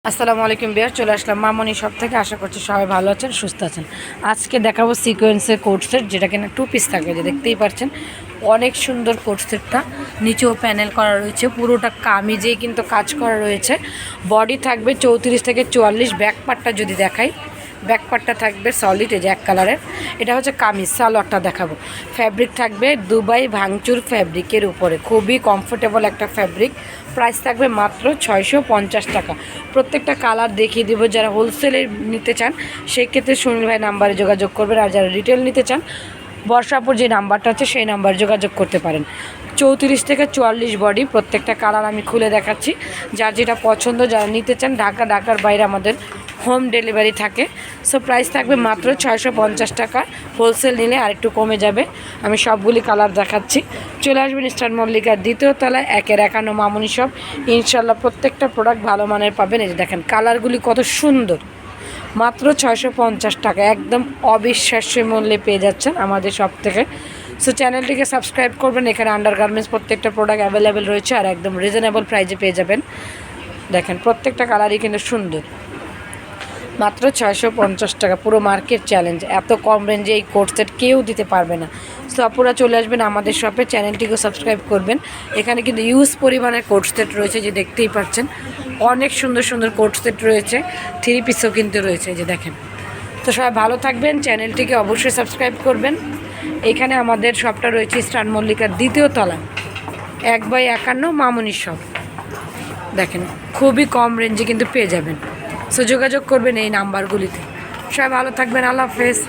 আসসালামু আলাইকুম বিয়ার, চলে আসলাম মামনি শপ থেকে। আশা করছি সবাই ভালো আছেন, সুস্থ আছেন। আজকে দেখাবো সিকোয়েন্সের কোট সেট, যেটা কিনা 2 পিস থাকে, যে দেখতেই পাচ্ছেন অনেক সুন্দর কোট সেটটা। নিচেও প্যানেল করা রয়েছে, পুরোটা কামিজেই কিন্তু কাজ করা রয়েছে। বডি থাকবে 34 থেকে 44। ব্যাক পার্টটা যদি দেখাই, ব্যাক পার্টটা থাকবে সলিড, এই যে এক কালারের। এটা হচ্ছে কামিজ, সালোয়ারটা দেখাবো। ফ্যাব্রিক থাকবে দুবাই ভাঙচুর ফ্যাব্রিকের উপরে, খুবই কমফোর্টেবল একটা ফ্যাব্রিক। প্রাইস থাকবে মাত্র 650 টাকা। প্রত্যেকটা কালার দেখিয়ে দেবো। যারা হোলসেলে নিতে চান সেই ক্ষেত্রে সুনীল ভাই নাম্বারে যোগাযোগ করবেন, আর যারা রিটেল নিতে চান বর্ষাপুর যে নাম্বারটা আছে সেই নাম্বারে যোগাযোগ করতে পারেন। 34 থেকে 44 বডি, প্রত্যেকটা কালার আমি খুলে দেখাচ্ছি। যার যেটা পছন্দ, যারা নিতে চান ঢাকার বাইরে আমাদের হোম ডেলিভারি থাকে। সো প্রাইস থাকবে মাত্র 650 টাকা। হোলসেল নিলে আরেকটু কমে যাবে। আমি সবগুলি কালার দেখাচ্ছি। চলে আসবেন স্টার মল্লিকার 2য় তলায় 151 মামনি শপ। ইনশাল্লাহ প্রত্যেকটা প্রোডাক্ট ভালো মানের পাবেন। এই যে দেখেন কালারগুলি কত সুন্দর। মাত্র 650 টাকা, একদম অবিশ্বাস্য মূল্যে পেয়ে যাচ্ছেন আমাদের শপ থেকে। সো চ্যানেলটিকে সাবস্ক্রাইব করবেন। এখানে আন্ডারগার্মেন্টস প্রত্যেকটা প্রোডাক্ট অ্যাভেলেবেল রয়েছে, আর একদম রিজনেবল প্রাইসে পেয়ে যাবেন। দেখেন প্রত্যেকটা কালারই কিন্তু সুন্দর। মাত্র 650 টাকা, পুরো মার্কেট চ্যালেঞ্জ। এত কম রেঞ্জে এই কোট সেট কেউ দিতে পারবে না। সো আপনারা চলে আসবেন আমাদের শপে, চ্যানেলটিকেও সাবস্ক্রাইব করবেন। এখানে কিন্তু ইউজ পরিমাণের কোট সেট রয়েছে, যে দেখতেই পাচ্ছেন অনেক সুন্দর সুন্দর কোট সেট রয়েছে। 3 পিসও কিন্তু রয়েছে, যে দেখেন। তো সবাই ভালো থাকবেন, চ্যানেলটিকে অবশ্যই সাবস্ক্রাইব করবেন। এখানে আমাদের শপটা রয়েছে স্টার মল্লিকার 2য় তলা, 1/51 মামনি শপ। দেখেন খুবই কম রেঞ্জে কিন্তু পেয়ে যাবেন। সো যোগাযোগ করবেন এই নাম্বারগুলিতে। সবাই ভালো থাকবেন, আল্লাহ হাফেজ।